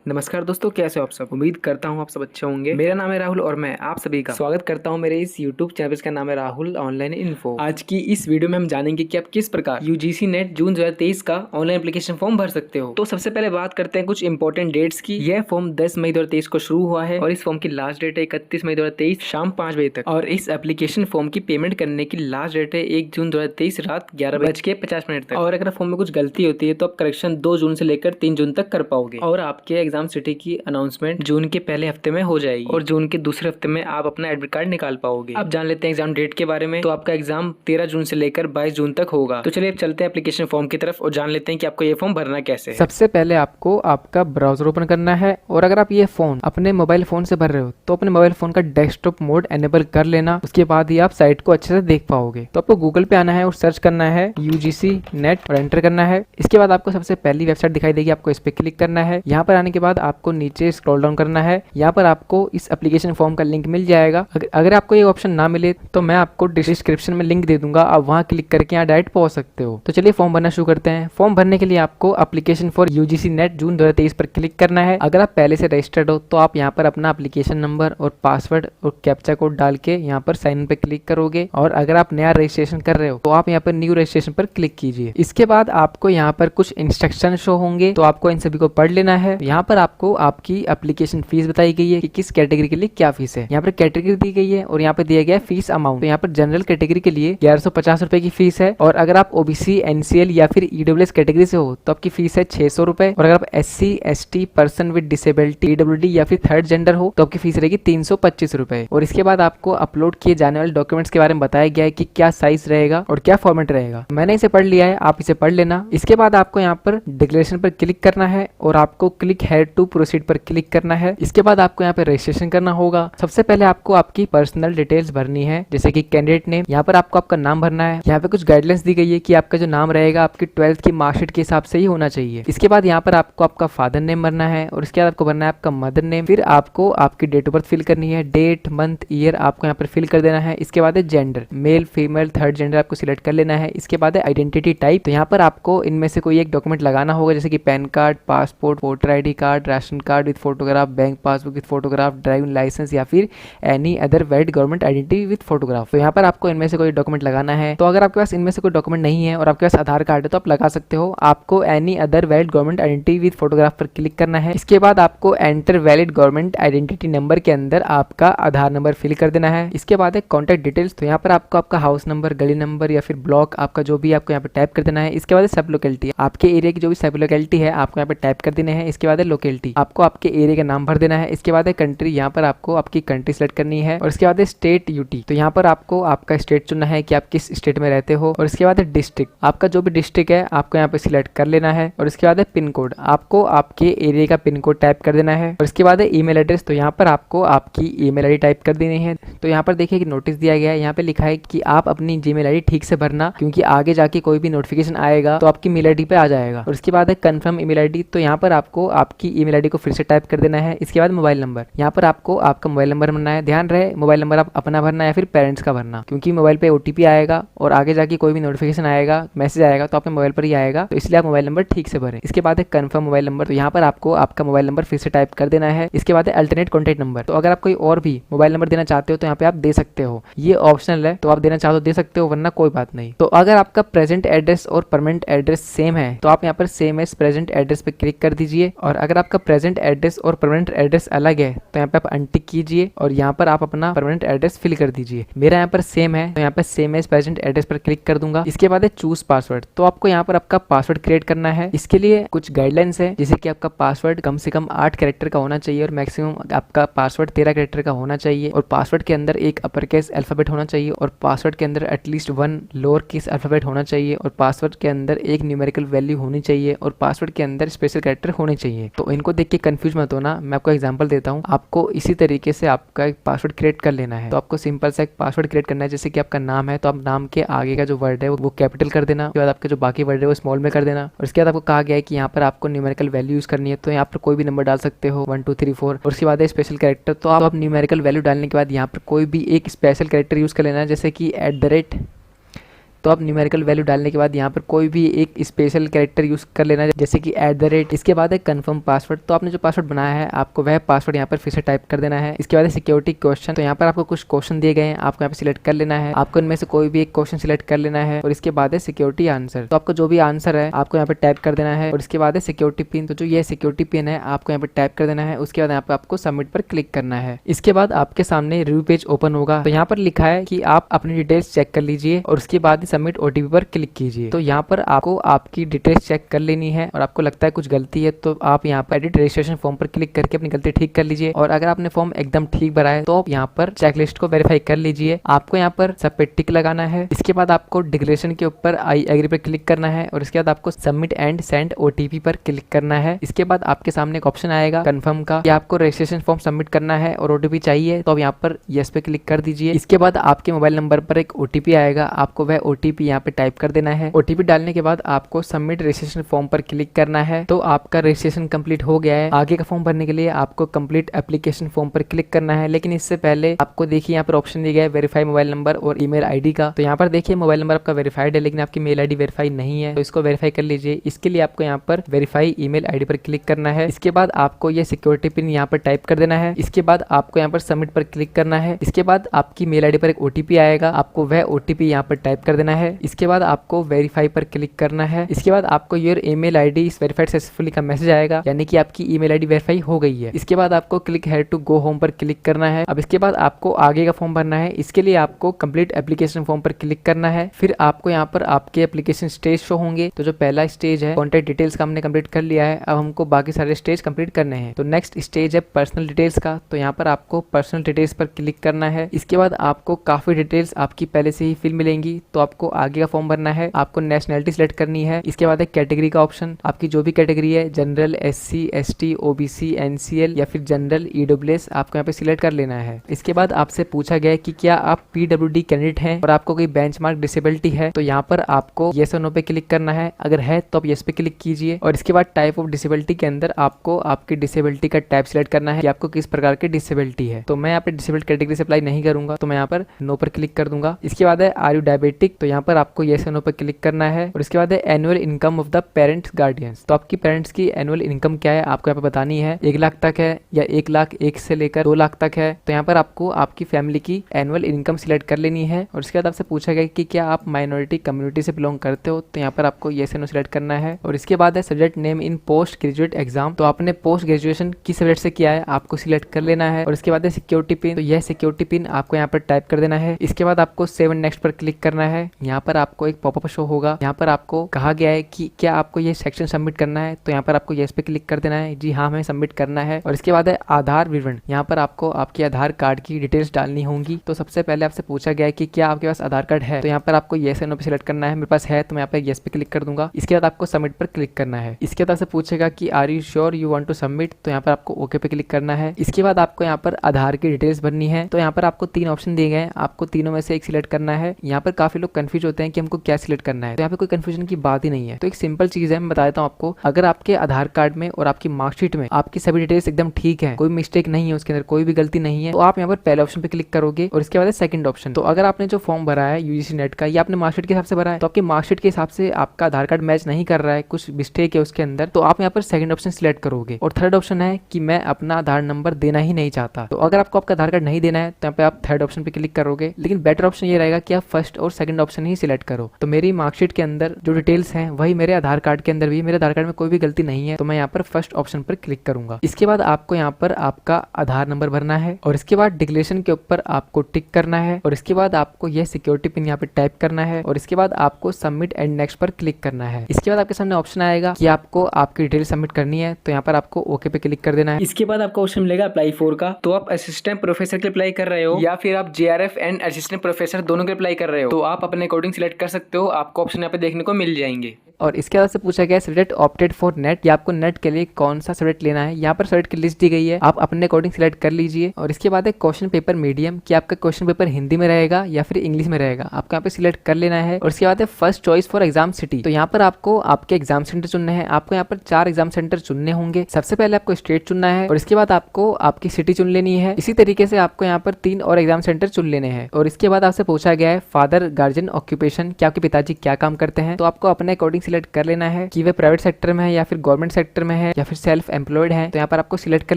नमस्कार दोस्तों, कैसे हो आप सब। उम्मीद करता हूँ आप सब अच्छे होंगे। मेरा नाम है राहुल और मैं आप सभी का स्वागत करता हूँ मेरे इस YouTube चैनल जिसका नाम है राहुल ऑनलाइन इन्फो। आज की इस वीडियो में हम जानेंगे कि आप किस प्रकार यूजीसी नेट जून 2023 का ऑनलाइन एप्लीकेशन फॉर्म भर सकते हो। तो सबसे पहले बात करते हैं कुछ इंपॉर्टेंट डेट्स की। यह फॉर्म 10 मई 2023 को शुरू हुआ है और इस फॉर्म की लास्ट डेट है 31 मई 2023 शाम 5 बजे तक। और इस एप्लीकेशन फॉर्म की पेमेंट करने की लास्ट डेट है 1 जून 2023 रात 11:50 तक। और अगर फॉर्म में कुछ गलती होती है तो आप करेक्शन 2 जून से लेकर 3 जून तक कर पाओगे। और आपके एग्जाम सिटी की अनाउंसमेंट जून के पहले हफ्ते में हो जाएगी और जून के दूसरे हफ्ते में आप अपना एडमिट कार्ड निकाल पाओगे। अब जान लेते हैं एग्जाम डेट के बारे में। तो आपका एग्जाम 13 जून से लेकर 22 जून तक होगा। तो चलिए अब चलते हैं एप्लीकेशन फॉर्म की तरफ और जान लेते हैं कि आपको ये फॉर्म भरना कैसे है। सबसे पहले आपको आपका ब्राउजर ओपन करना है और अगर आप ये फोन अपने मोबाइल फोन से भर रहे हो तो अपने मोबाइल फोन का डेस्कटॉप मोड एनेबल कर लेना। उसके बाद ही आप साइट को अच्छे से देख पाओगे। तो आपको गूगल पे आना है और सर्च करना है यूजीसी नेट और एंटर करना है। इसके बाद आपको सबसे पहली वेबसाइट दिखाई देगी, आपको इस पे क्लिक करना है। यहाँ पर आने के बाद आपको नीचे स्क्रॉल डाउन करना है। यहाँ पर आपको इस एप्लीकेशन फॉर्म का लिंक मिल जाएगा। अगर आपको ये ऑप्शन ना मिले तो मैं आपको डिस्क्रिप्शन में लिंक दे दूंगा, आप वहाँ क्लिक करके यहाँ डायरेक्ट पहुंच सकते हो। तो चलिए फॉर्म भरना शुरू करते हैं। फॉर्म भरने के लिए आपको एप्लीकेशन फॉर यूजीसी नेट जून 2023 पर क्लिक करना है। अगर आप पहले से रजिस्टर्ड हो तो आप यहाँ पर अपना एप्लीकेशन नंबर और पासवर्ड और कैप्चा कोड डाल के यहाँ पर साइन इन पे क्लिक करोगे। और अगर आप नया रजिस्ट्रेशन कर रहे हो तो आप यहाँ पर न्यू रजिस्ट्रेशन पर क्लिक कीजिए। इसके बाद आपको यहाँ पर कुछ इंस्ट्रक्शन शो होंगे, तो आपको इन सभी को पढ़ लेना है। यहाँ पर आपको आपकी एप्लीकेशन फीस बताई गई है कि किस कैटेगरी के लिए क्या फीस है। यहाँ पर कैटेगरी दी गई है और यहाँ पर दिया गया है फीस अमाउंट। तो यहाँ पर जनरल कैटेगरी के लिए 1150 रुपए की फीस है। और अगर आप ओबीसी, एनसीएल या फिर ईडब्ल्यूएस कैटेगरी से हो तो आपकी फीस है 600 रुपए। और अगर आप SC, ST, person with disability, EWD या फिर थर्ड जेंडर हो तो आपकी फीस रहेगी 325 रुपए। और इसके बाद आपको अपलोड किए जाने वाले डॉक्यूमेंट्स के बारे में बताया गया है कि क्या साइज रहेगा और क्या फॉर्मेट रहेगा। मैंने इसे पढ़ लिया है, आप इसे पढ़ लेना। इसके बाद आपको यहाँ पर डिक्लेरेशन पर क्लिक करना है और आपको क्लिक हेयर टू प्रोसीड पर क्लिक करना है। इसके बाद आपको यहाँ पे रजिस्ट्रेशन करना होगा। सबसे पहले आपको आपकी पर्सनल डिटेल्स भरनी है, जैसे कि कैंडिडेट नेम। यहाँ पर आपको आपका नाम भरना है। यहाँ पे कुछ गाइडलाइंस दी गई है कि आपका जो नाम रहेगा आपकी 12th की मार्कशीट के हिसाब से ही होना चाहिए। इसके बाद यहाँ पर आपको आपका फादर नेम भरना है और इसके बाद आपको भरना है आपका मदर नेम। फिर आपको आपकी डेट ऑफ बर्थ फिल करनी है, डेट, मंथ, ईयर आपको यहाँ पर फिल कर देना है। इसके बाद है gender, male, female, third gender आपको सिलेक्ट कर लेना है। इसके बाद है आइडेंटिटी टाइप। तो यहाँ पर आपको इनमें से कोई एक डॉक्यूमेंट लगाना होगा, जैसे कि PAN card, passport, voter ID card, ration card with photograph, bank passbook with photograph, driving licence या फिर any other valid government identity with photograph. तो यहाँ पर आपको इनमें से कोई डॉक्यूमेंट लगाना है। तो अगर आपके पास इनमें से कोई डॉक्यूमेंट नहीं है और आपके पास आधार कार्ड है तो आप लगा सकते हो। आपको any other valid government identity with photograph पर क्लिक करना है। इसके बाद आपको enter valid government identity number के अंदर आपका आधार नंबर फिल कर देना है। इसके बाद है कॉन्टैक्ट डिटेल्स। तो यहाँ पर आपको आपका हाउस नंबर, गली नंबर या फिर ब्लॉक आपका जो भी आपको यहाँ पे टाइप कर देना है। इसके बाद सब लोकेलिटी, आपके एरिया की जो भी सब लोकेलिटी है आपको यहाँ पे टाइप कर देना है। इसके बाद है लोकेलिटी, आपको आपके एरिया का नाम भर देना है। इसके बाद है कंट्री, यहाँ पर आपको आपकी कंट्री सेलेक्ट करनी है। और इसके बाद है स्टेट यूटी, तो यहाँ पर आपको आपका स्टेट चुनना है कि आप किस स्टेट में रहते हो। और इसके बाद है डिस्ट्रिक्ट, आपका जो भी डिस्ट्रिक्ट है आपको यहाँ पे सिलेक्ट कर लेना है। और इसके बाद है पिन कोड, आपको आपके एरिया का पिन कोड टाइप कर देना है। और इसके बाद है ईमेल एड्रेस, तो यहाँ पर आपको आपकी ईमेल आईडी टाइप कर देनी है। तो यहाँ पर देखिए कि नोटिस दिया गया है, यहाँ पे लिखा है कि आप अपनी जीमेल आईडी ठीक से भरना, क्योंकि आगे जाके कोई भी नोटिफिकेशन आएगा तो आपकी मेल आईडी पे आ जाएगा। और इसके बाद है कंफर्म ईमेल आईडी, तो यहाँ पर आपको आपकी ईमेल आईडी को फिर से टाइप कर देना है। इसके बाद मोबाइल नंबर, यहाँ पर आपको आपका मोबाइल नंबर भरना है। ध्यान रहे मोबाइल नंबर आप अपना भरना या फिर पेरेंट्स का भरना, क्योंकि मोबाइल पे ओटीपी आएगा और आगे जाके कोई भी नोटिफिकेशन आएगा, मैसेज आएगा तो आपके मोबाइल पर ही आएगा, तो इसलिए आप मोबाइल नंबर ठीक से भरें। इसके बाद है कंफर्म मोबाइल नंबर, तो यहाँ पर आपको आपका मोबाइल नंबर फिर से टाइप कर देना है। इसके बाद है अल्टरनेट कॉन्टैक्ट नंबर, तो अगर आप कोई और भी मोबाइल नंबर देना चाहते हो तो यहाँ पे आप दे सकते हो, ये ऑप्शनल है, तो आप देना चाहो तो दे सकते हो वरना कोई बात नहीं। तो अगर आपका प्रेजेंट एड्रेस और परमानेंट एड्रेस सेम है तो आप यहाँ पर सेम एज प्रेजेंट एड्रेस पे क्लिक कर दीजिए। और अगर आपका प्रेजेंट एड्रेस और परमानेंट एड्रेस अलग है तो यहाँ पे आप अनटिक कीजिए और यहाँ पर आप अपना परमानेंट एड्रेस फिल कर दीजिए। मेरा यहाँ पर सेम है तो यहाँ पर सेम एज प्रेजेंट एड्रेस पर क्लिक कर दूंगा। इसके बाद है चूज पासवर्ड, तो आपको यहाँ पर आपका पासवर्ड क्रिएट करना है। इसके लिए कुछ गाइडलाइंस है, जैसे कि आपका पासवर्ड कम से कम 8 कैरेक्टर का होना चाहिए और मैक्सिमम आपका पासवर्ड 13 कैरेक्टर का होना चाहिए। और पासवर्ड के अंदर एक अपर केस अल्फाबेट होना चाहिए और पासवर्ड के अंदर एटलीस्ट 1 लोअर केस अल्फाबेट होना चाहिए। और पासवर्ड के अंदर एक न्यूमेरिकल वैल्यू होनी चाहिए और पासवर्ड के अंदर स्पेशल कैरेक्टर होने चाहिए। तो इनको देख के कंफ्यूज मत होना, मैं आपको एग्जांपल देता हूँ, आपको इसी तरीके से आपका एक पासवर्ड क्रिएट कर लेना है। तो आपको सिंपल सा एक पासवर्ड क्रिएट करना है, जैसे कि आपका नाम है तो आप नाम के आगे का जो वर्ड है वो कैपिटल कर देना। उसके बाद आपके जो बाकी वर्ड है वो स्मॉल में कर देना। और उसके बाद आपको कहा गया है कि यहाँ पर आपको न्यूमेरिकल वैल्यू यूज करनी है, तो यहाँ पर कोई भी नंबर डाल सकते हो 1 2 3 4। और उसके बाद है स्पेशल कैरेक्टर, तो आप न्यूमेरिकल वैल्यू डालने के बाद यहाँ पर कोई भी एक स्पेशल कैरेक्टर यूज कर लेना है, जैसे कि @ तो आप न्यूमेरिकल वैल्यू डालने के बाद यहाँ पर कोई भी एक स्पेशल कैरेक्टर यूज कर लेना, जैसे कि @ इसके बाद है कन्फर्म पासवर्ड। तो आपने जो पासवर्ड बनाया है आपको वह पासवर्ड यहाँ पर फिर से टाइप कर देना है। इसके बाद सिक्योरिटी क्वेश्चन, तो यहाँ पर आपको कुछ क्वेश्चन दिए गए हैं, आपको यहाँ पे सिलेक्ट कर लेना है। आपको इनमें से कोई भी एक क्वेश्चन सिलेक्ट कर लेना है और इसके बाद है सिक्योरिटी आंसर। तो आपको जो भी आंसर है आपको यहाँ पे टाइप कर देना है और इसके बाद है सिक्योरिटी पिन। तो जो ये सिक्योरिटी पिन है आपको यहाँ पे टाइप कर देना है। उसके बाद यहाँ पे आपको सबमिट पर क्लिक करना है। इसके बाद आपके सामने रिव्यू पेज ओपन होगा। तो यहाँ पर लिखा है कि आप अपनी डिटेल्स चेक कर लीजिए और उसके बाद सबमिट OTP पर क्लिक कीजिए। तो यहाँ पर आपको आपकी डिटेल्स चेक कर लेनी है और आपको लगता है कुछ गलती है तो आप यहाँ पर एडिट रजिस्ट्रेशन फॉर्म पर क्लिक करके अपनी गलती ठीक कर लीजिए। और अगर आपने फॉर्म एकदम ठीक भरा है तो आप यहाँ पर चेकलिस्ट को वेरीफाई कर लीजिए। आपको यहाँ पर सब पे टिक लगाना है। इसके बाद आपको डिक्लेरेशन के ऊपर आई एग्री पर क्लिक करना है और इसके बाद आपको सबमिट एंड सेंड OTP पर क्लिक करना है। इसके बाद आपके सामने एक ऑप्शन आएगा कंफर्म का कि आपको रजिस्ट्रेशन फॉर्म सबमिट करना है और OTP चाहिए, तो आप यहाँ पर यस पे क्लिक कर दीजिए। इसके बाद आपके मोबाइल नंबर पर एक OTP आएगा, आपको वह OTP यहाँ पे टाइप कर देना है। OTP डालने के बाद आपको सबमिट रजिस्ट्रेशन फॉर्म पर क्लिक करना है। तो आपका रजिस्ट्रेशन कंप्लीट हो गया है। आगे का फॉर्म भरने के लिए आपको कंप्लीट एप्लीकेशन फॉर्म पर क्लिक करना है, लेकिन इससे पहले आपको देखिए यहाँ पर ऑप्शन दिया गया है वेरीफाई मोबाइल नंबर और ईमेल ID का। तो यहाँ पर देखिए मोबाइल नंबर आपका वेरीफाइड है लेकिन आपकी मेल ID वेरीफाई नहीं है, तो इसको वेरीफाई कर लीजिए। इसके लिए आपको यहाँ पर वेरीफाई ईमेल ID पर क्लिक करना है। इसके बाद आपको ये सिक्योरिटी पिन यहाँ पर टाइप कर देना है। इसके बाद आपको यहाँ पर सबमिट पर क्लिक करना है। इसके बाद आपकी मेल ID पर एक OTP आएगा, आपको वह OTP यहाँ पर टाइप कर देना है। इसके बाद आपको वेरीफाई पर क्लिक करना है। इसके बाद आपको your email ID is verified successfully का मैसेज आएगा, यानी कि आपकी ईमेल ID वेरीफाई हो गई है। इसके बाद आपको click here to go home पर क्लिक करना है। अब इसके बाद आपको आगे का फॉर्म भरना है। इसके लिए आपको कंप्लीट एप्लीकेशन फॉर्म पर क्लिक करना है। फिर आपको यहाँ पर आपके एप्लीकेशन स्टेज शो होंगे। तो जो पहला स्टेज है कॉन्टैक्ट डिटेल्स का हमने कंप्लीट कर लिया है, अब हमको बाकी सारे स्टेज कंप्लीट करने हैं। तो नेक्स्ट स्टेज है पर्सनल डिटेल्स का। तो यहाँ पर आपको पर्सनल डिटेल्स पर क्लिक करना है। इसके बाद आपको काफी डिटेल्स आपकी पहले से ही फिल मिलेंगी, तो आपको आगे का फॉर्म भरना है। आपको नेशनैलिटी सिलेक्ट करनी है। इसके बाद एक कैटेगरी का ऑप्शन, आपकी जो भी कैटेगरी है general, SC ST OBC NCL या फिर जनरल EWS आपको यहाँ पे सिलेक्ट कर लेना है। इसके बाद आपसे पूछा गया है कि क्या आप PWD कैंडिडेट हैं और आपको कोई बेंचमार्क डिसेबिलिटी है, तो यहाँ पर आपको येस और नो पे क्लिक करना है। अगर है तो आप येस पे क्लिक कीजिए और इसके बाद टाइप ऑफ डिसेबिलिटी के अंदर आपको आपकी डिसेबिलिटी का टाइप सिलेक्ट करना है कि आपको किस प्रकार की डिसेबिलिटी है। तो मैं यहाँ पे डिसेबल्ड कैटेगरी से अप्लाई नहीं करूंगा, तो मैं यहाँ पर नो पर क्लिक कर दूंगा। इसके बाद है आर यू डायबिटिक, तो यहाँ पर आपको येस और नो पर क्लिक करना है। और इसके बाद है annual income of the parents guardians, तो आपकी पेरेंट्स की एनुअल इनकम क्या है आपको यहाँ पे बतानी है। 1 लाख तक है या 1 लाख 1 से लेकर 2 लाख तक है, तो यहाँ पर आपको आपकी फैमिली की एनुअल इनकम सिलेक्ट कर लेनी है। और इसके बाद आपसे पूछा गया कि क्या आप माइनॉरिटी कम्युनिटी से बिलोंग करते हो, तो यहाँ पर आपको येस और नो सिलेक्ट करना है। और इसके बाद है subject name in post graduate exam, तो आपने पोस्ट ग्रेजुएशन किस सब्जेक्ट से किया है आपको सिलेक्ट कर लेना है। और इसके बाद है सिक्योरिटी पिन, तो यह सिक्योरिटी पिन आपको यहाँ पर टाइप कर देना है। इसके बाद आपको 7 नेक्स्ट पर क्लिक करना है। यहाँ पर आपको एक पॉपअप शो होगा, यहाँ पर आपको कहा गया है कि क्या आपको ये सेक्शन सबमिट करना है, तो यहाँ पर आपको येस पे क्लिक कर देना है, जी हाँ हमें सबमिट करना है। और इसके बाद है आधार विवरण, यहाँ पर आपको आपके आधार कार्ड की डिटेल्स डालनी होंगी। तो सबसे पहले आपसे पूछा गया है कि क्या आपके पास आधार कार्ड है, तो यहाँ पर आपको येस या नो पे सिलेक्ट करना है। मेरे पास है तो मैं यहाँ पर येस पे क्लिक कर दूंगा। इसके बाद आपको सबमिट पर क्लिक करना है। इसके बाद आपसे पूछेगा कि are you sure you want to submit, तो यहाँ पर आपको ओके पे क्लिक करना है। इसके बाद आपको यहाँ पर आधार की डिटेल्स भरनी है। तो यहाँ पर आपको 3 ऑप्शन दिए गए हैं, आपको तीनों में से एक सिलेक्ट करना है। यहाँ पर काफी लोग कंफ्यूज होते हैं कि हमको क्या सिलेक्ट करना है, तो यहाँ पे कोई कंफ्यूजन की बात ही नहीं है। तो एक सिंपल चीज है, मैं बता देता हूँ आपको। अगर आपके आधार कार्ड में और आपकी मार्कशीट में आपकी सभी डिटेल्स एकदम ठीक है, कोई मिस्टेक नहीं है, उसके अंदर कोई भी गलती नहीं है, तो आप यहाँ पर पहले ऑप्शन पे क्लिक करोगे। और इसके बाद सेकंड ऑप्शन, तो अगर आपने जो फॉर्म भरा है UGC नेट का, ये आपने मार्कशीट के हिसाब से भरा है, तो आपकी मार्कशीट के हिसाब से आपका आधार कार्ड मैच नहीं कर रहा है, कुछ मिस्टेक है उसके अंदर, तो आप यहाँ पर सेकंड ऑप्शन सिलेक्ट करोगे। और थर्ड ऑप्शन है कि मैं अपना आधार नंबर देना ही नहीं चाहता, तो अगर आपको आपका आधार कार्ड नहीं देना है तो यहाँ पे आप थर्ड ऑप्शन पे क्लिक करोगे। लेकिन बेटर ऑप्शन ये रहेगा कि आप फर्स्ट और सेकंड ऑप्शन ही सिलेक्ट करो। तो मेरी मार्कशीट के अंदर जो डिटेल्स हैं वही मेरे आधार कार्ड के अंदर भी, मेरे आधार कार्ड में कोई भी गलती नहीं है, तो मैं यहाँ पर फर्स्ट ऑप्शन पर क्लिक करूंगा। इसके बाद आपको यहाँ पर आपका आधार नंबर भरना है और इसके बाद डिक्लेरेशन के ऊपर आपको टिक करना है। और इसके बाद आपको यह सिक्योरिटी पिन यहाँ पे टाइप करना है और इसके बाद आपको सबमिट एंड नेक्स्ट पर क्लिक करना है। इसके बाद आपके सामने ऑप्शन आएगा कि आपको आपकी डिटेल सबमिट करनी है, तो यहाँ पर आपको ओके पे क्लिक कर देना है। इसके बाद आपको ऑप्शन मिलेगा अप्लाई फॉर का, तो आप असिस्टेंट प्रोफेसर के लिए अप्लाई कर रहे हो या फिर आप JRF एंड असिस्टेंट प्रोफेसर दोनों के लिए अप्लाई कर रहे हो, तो आप अपने अकॉर्डिंग सिलेक्ट कर सकते हो। आपको ऑप्शन यहाँ पे देखने को मिल जाएंगे। और इसके बाद से पूछा गया सब्जेक्ट ऑप्टेड फॉर नेट, या आपको नेट के लिए कौन सा सब्जेक्ट लेना है। यहाँ पर सब्जेक्ट की लिस्ट दी गई है, आप अपने अकॉर्डिंग सिलेक्ट कर लीजिए। और इसके बाद है क्वेश्चन पेपर मीडियम, कि आपका क्वेश्चन पेपर हिंदी में रहेगा या फिर इंग्लिश में रहेगा, आपको यहाँ पे सिलेक्ट कर लेना है। और इसके बाद है first choice for exam city, तो यहाँ पर आपको आपके एग्जाम सेंटर चुनने हैं। आपको यहाँ पर 4 एग्जाम सेंटर चुनने होंगे। सबसे पहले आपको स्टेट चुनना है और इसके बाद आपको आपकी सिटी चुन लेनी है। इसी तरीके से आपको यहाँ पर 3 और एग्जाम सेंटर चुन लेने हैं। और इसके बाद आपसे पूछा गया है फादर गार्जियन ऑक्यूपेशन कि आपके पिताजी क्या काम करते हैं, तो आपको अपने अकॉर्डिंग सिलेक्ट कर लेना है कि वे प्राइवेट सेक्टर में है या फिर गवर्नमेंट सेक्टर में है या फिर सेल्फ एम्प्लॉयड है। तो यहाँ पर आपको सिलेक्ट कर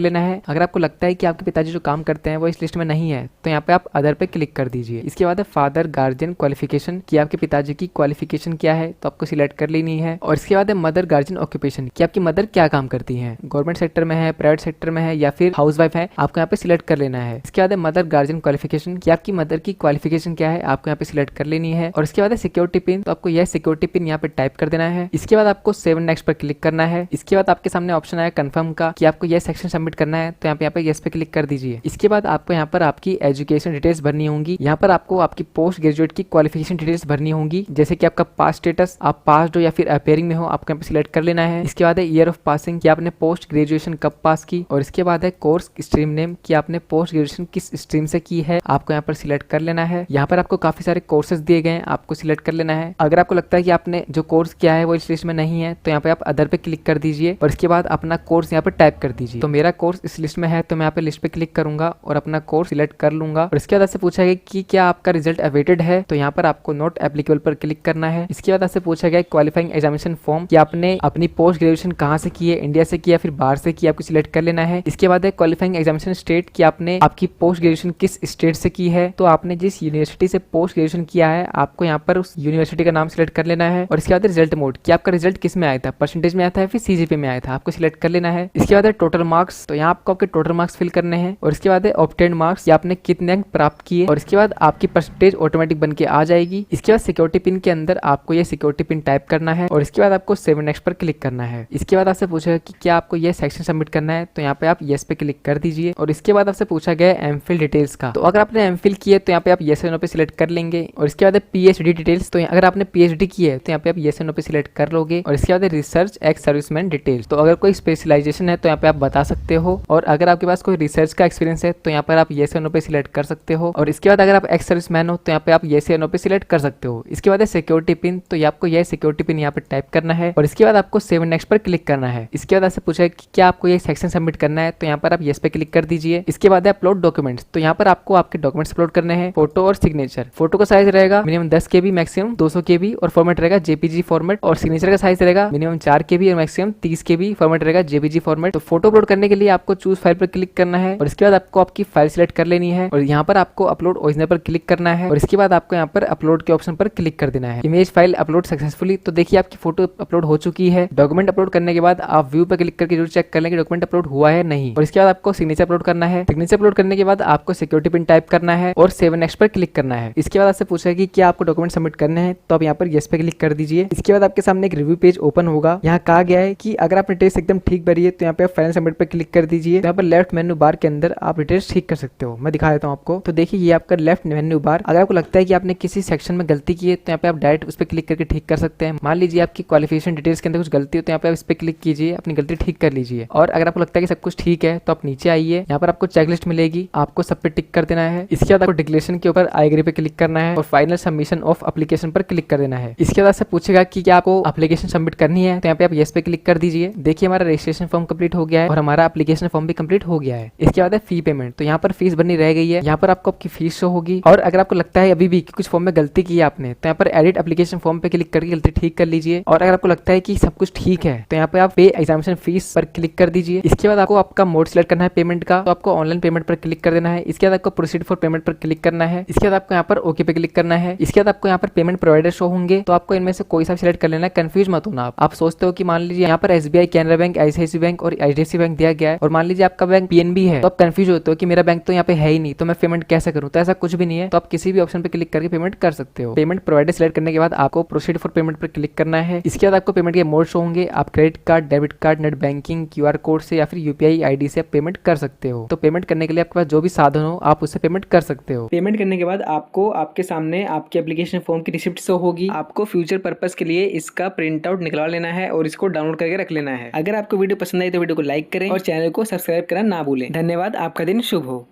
लेना है। अगर आपको लगता है कि आपके पिताजी जो काम करते हैं वो इस लिस्ट में नहीं है तो यहाँ पे आप अदर पे क्लिक कर दीजिए। इसके बाद है फादर गार्जियन क्वालिफिकेशन कि आपके पिताजी की क्वालिफिकेशन क्या है, तो आपको सिलेक्ट कर लेनी है। और इसके बाद है मदर गार्जियन ऑक्यूपेशन कि आपकी मदर क्या काम करती है, गवर्नमेंट सेक्टर में है, प्राइवेट सेक्टर में है या फिर हाउसवाइफ है, आपको यहाँ पे सिलेक्ट कर लेना है। इसके बाद है मदर गार्जियन क्वालिफिकेशन कि आपकी मदर की क्वालिफिकेशन क्या है, आपको यहाँ पे सिलेक्ट कर लेनी है। और इसके बाद है सिक्योरिटी पिन, तो आपको यह सिक्योरिटी पिन यहाँ पे टाइप कर देना है। इसके बाद आपको सेव नेक्स्ट पर क्लिक करना है। इसके बाद आपके सामने ऑप्शन आया कंफर्म का कि आपको यह सेक्शन सबमिट करना है, तो यहाँ पे यस पे क्लिक कर दीजिए। इसके बाद आपको यहाँ पर आपकी एजुकेशन डिटेल्स भरनी होंगी। यहाँ पर आपको आपकी पोस्ट ग्रेजुएट की क्वालिफिकेशन डिटेल्स भरनी होंगी, जैसे कि आपका पास स्टेटस, आप पास हो या फिर अपेयरिंग में हो, आपको यहाँ पे सिलेक्ट कर लेना है। इसके बाद है ईयर ऑफ पासिंग कि आपने पोस्ट ग्रेजुएशन कब पास की। और इसके बाद है कोर्स स्ट्रीम नेम कि आपने पोस्ट ग्रेजुएशन किस स्ट्रीम से की है, आपको यहाँ पर सिलेक्ट कर लेना है। यहाँ पर आपको काफी सारे कोर्सेज दिए गए हैं, आपको सिलेक्ट कर लेना है। अगर आपको लगता है कि आपने जो कोर्स किया है वो इस लिस्ट में नहीं है तो यहाँ पे आप अदर पे क्लिक कर दीजिए और इसके बाद अपना कोर्स यहाँ पर टाइप कर दीजिए। तो मेरा कोर्स इस लिस्ट में है तो मैं यहाँ पे लिस्ट पे क्लिक करूंगा और अपना कोर्स सिलेक्ट कर लूंगा। और इसके बाद आपसे पूछा गया कि क्या आपका रिजल्ट अवेटेड है, तो यहाँ पर आपको नॉट एप्लीकेबल पर क्लिक करना है। इसके बाद आपसे पूछा गया क्वालिफाइंग एग्जामिनेशन फॉर्म कि आपने अपनी पोस्ट ग्रेजुएशन कहाँ से की है, इंडिया से की या फिर बाहर से की, आपको सिलेक्ट कर लेना है। इसके बाद है क्वालिफाइंग एग्जामिनेशन स्टेट कि आपने आपकी पोस्ट ग्रेजुएशन किस स्टेट से की है, तो आपने जिस यूनिवर्सिटी से पोस्ट ग्रेजुएशन किया है आपको यहाँ पर उस यूनिवर्सिटी का नाम सिलेक्ट कर लेना है। और इसके बाद रिजल्ट मोड कि आपका रिजल्ट किस में आया था, परसेंटेज में आया था या फिर सीजीपी में आया था, आपको सिलेक्ट कर लेना है। इसके बाद है टोटल मार्क्स, तो यहाँ आपको आपके टोटल मार्क्स फिल करने हैं। और इसके बाद है ऑब्टेन्ड मार्क्स कि आपने कितने अंक प्राप्त किए। और इसके बाद आपकी परसेंटेज ऑटोमेटिक बन के आ जाएगी। इसके बाद सिक्योरिटी पिन के अंदर आपको ये सिक्योरिटी पिन टाइप करना है और इसके बाद आपको सेव नेक्स्ट पर क्लिक करना है। इसके बाद आपसे पूछेगा कि क्या आपको ये सेक्शन सबमिट करना है, तो यहाँ पे आप येस पे क्लिक कर दीजिए। और इसके बाद आपसे पूछा गया एमफिल डिटेल्स का, तो अगर आपने एमफिल किया तो यहाँ पे आप येस और नो पे सिलेक्ट कर लेंगे। और इसके बाद पीएचडी डिटेल्स, तो अगर आपने पीएचडी की है तो यहाँ पे आप येस और नो पे सिलेक्ट कर लोगे। और इसके बाद रिसर्च एक्स सर्विसमैन डिटेल्स, तो अगर कोई स्पेशलाइजेशन है तो यहाँ पे आप बता सकते हो। और अगर आपके पास कोई रिसर्च का एक्सपीरियंस है तो यहाँ पर आप येस और नो पे सिलेक्ट कर सकते हो। और इसके बाद अगर आप एक्स सर्विसमैन हो तो यहाँ पे आप येस या नो पे सिलेक्ट कर सकते हो। इसके बाद है सिक्योरिटी पिन, तो ये आपको यह सिक्योरिटी पिन यहाँ पे टाइप करना है और इसके बाद आपको सेव नेक्स्ट पर क्लिक करना है। इसके बाद आपसे पूछा है कि क्या आपको ये सेक्शन सबमिट करना है, तो यहाँ पर आप येस पे क्लिक कर दीजिए। इसके बाद है अपलोड डॉक्यूमेंट्स, तो यहाँ पर आपको आपके डॉक्यूमेंट्स अपलोड करने हैं, फोटो और सिग्नेचर। फोटो का साइज रहेगा मिनिमम 10 KB, मैक्सिमम 200 KB और फॉर्मेट रहेगा जेपीजी फॉर्मेट। और सिग्नेचर का साइज रहेगा मिनिमम 4 KB और मैक्सिमम 30 KB, फॉर्मेट रहेगा जेपीजी फॉर्मेट। तो फोटो अपलोड करने के लिए आपको चूज फाइल पर क्लिक करना है और इसके बाद आपको आपकी फाइल सिलेक्ट कर लेनी है और यहाँ पर आपको अपलोड ओरिजिनल पर क्लिक करना है और इसके बाद आपको यहाँ पर अपलोड के ऑप्शन पर क्लिक कर देना है। इमेज फाइल अपलोड सक्सेसफुली, तो देखिए आपकी फोटो अपलोड हो चुकी है। डॉक्यूमेंट अपलोड करने के बाद आप व्यू पर क्लिक करके जरूर चेक कर लें कि डॉक्यूमेंट अपलोड हुआ है नहीं। और इसके बाद आपको सिग्नेचर अपलोड करना है। सिग्नेचर अपलोड करने के बाद आपको सिक्योरिटी पिन टाइप करना है और सेव नेक्स्ट पर क्लिक करना है। इसके बाद आपसे पूछा है कि क्या आपको डॉक्यूमेंट सबमिट करने हैं, तो आप यहाँ पर येस पे क्लिक कर दीजिए। इसके बाद आपके सामने एक रिव्यू पेज ओपन होगा। यहाँ कहा गया है कि अगर आपने डिटेल्स एकदम ठीक भरी है तो यहाँ पे आप फाइनल सबमिट पर क्लिक कर दीजिए। यहाँ पर लेफ्ट मेन्यू बार के अंदर आप डिटेल्स ठीक कर सकते हो। मैं दिखा देता हूँ आपको। तो देखिए ये आपका लेफ्ट मेन्यू बार, अगर आपको लगता है कि आपने किसी सेक्शन में गलती की है तो यहाँ पे आप डायरेक्ट उस पर क्लिक करके ठीक कर सकते हैं। मान लीजिए आपकी क्वालिफिकेशन डिटेल्स के अंदर कुछ गलती हो तो यहाँ पे आप इस पे क्लिक कीजिए, अपनी गलती ठीक कर लीजिए। और अगर आपको लगता है कि सब कुछ ठीक है तो आप नीचे आइए, यहाँ पर आपको चेकलिस्ट मिलेगी, आपको सब पे टिक कर देना है। इसके बाद आपको डिक्लेरेशन के ऊपर आई एग्री पे क्लिक करना है और फाइनल सबमिशन ऑफ एप्लीकेशन पर क्लिक कर देना है। इसके बाद से पूछेगा कि क्या आपको एप्लीकेशन सबमिट करनी है, तो यहाँ पे आप येस पे क्लिक कर दीजिए। देखिए हमारा रजिस्ट्रेशन फॉर्म कंप्लीट हो गया है और हमारा एप्लीकेशन फॉर्म भी कंप्लीट हो गया है। इसके बाद है फी पेमेंट, तो यहाँ पर फीस भरनी रह गई है, यहाँ पर आपको आपकी फीस शो होगी। और अगर आपको लगता है अभी भी कि कुछ फॉर्म में गलती की है आपने, तो यहाँ पर एडिट एप्लीकेशन फॉर्म पे क्लिक करके गलती ठीक कर लीजिए। और अगर आपको लगता है कि सब कुछ ठीक है तो यहाँ पे आप पे एग्जामिनेशन फीस पर क्लिक कर दीजिए। इसके बाद आपको आपका मोड सिलेक्ट करना है पेमेंट का, तो आपको ऑनलाइन पेमेंट पर क्लिक कर देना है। इसके बाद आपको प्रोसीड फॉर पेमेंट पर क्लिक करना है। इसके बाद आपको यहाँ पर ओके पे क्लिक करना है। इसके बाद आपको यहाँ पर पेमेंट प्रोवाइडर शो होंगे, तो आपको इनमें से कोई सा सिलेक्ट कर लेना है। कंफ्यूज मत होना आप सोचते हो कि मान लीजिए यहाँ पर SBI, Canara bank, ICICI bank और HDFC बैंक दिया गया है और मान लीजिए आपका बैंक PNB है, तो आप कंफ्यूज होते हो कि मेरा बैंक तो यहाँ पे है ही नहीं, तो मैं पेमेंट कैसे करूँ। तो ऐसा कुछ भी नहीं है, तो आप किसी भी ऑप्शन पे क्लिक करके पेमेंट कर सकते हो। पेमेंट प्रोवाइडर सिलेक्ट करने के बाद आपको प्रोसीड फॉर पेमेंट पर क्लिक करना है। इसके बाद आपको पेमेंट के मोड शो होंगे, आप credit card, debit card, net banking, QR code से या फिर UPI ID से आप पेमेंट कर सकते हो। तो पेमेंट करने के लिए आपके पास जो भी साधन हो आप उससे पेमेंट कर सकते हो। पेमेंट करने के बाद आपको आपके सामने आपके एप्लीकेशन फॉर्म की रिसिप्ट शो होगी। आपको फ्यूचर पर्पस के लिए इसका प्रिंट आउट निकलवा लेना है और इसको डाउनलोड करके रख लेना है। अगर आपको वीडियो पसंद आई तो वीडियो को लाइक करें और चैनल को सब्सक्राइब करना ना भूलें। धन्यवाद, आपका दिन शुभ हो।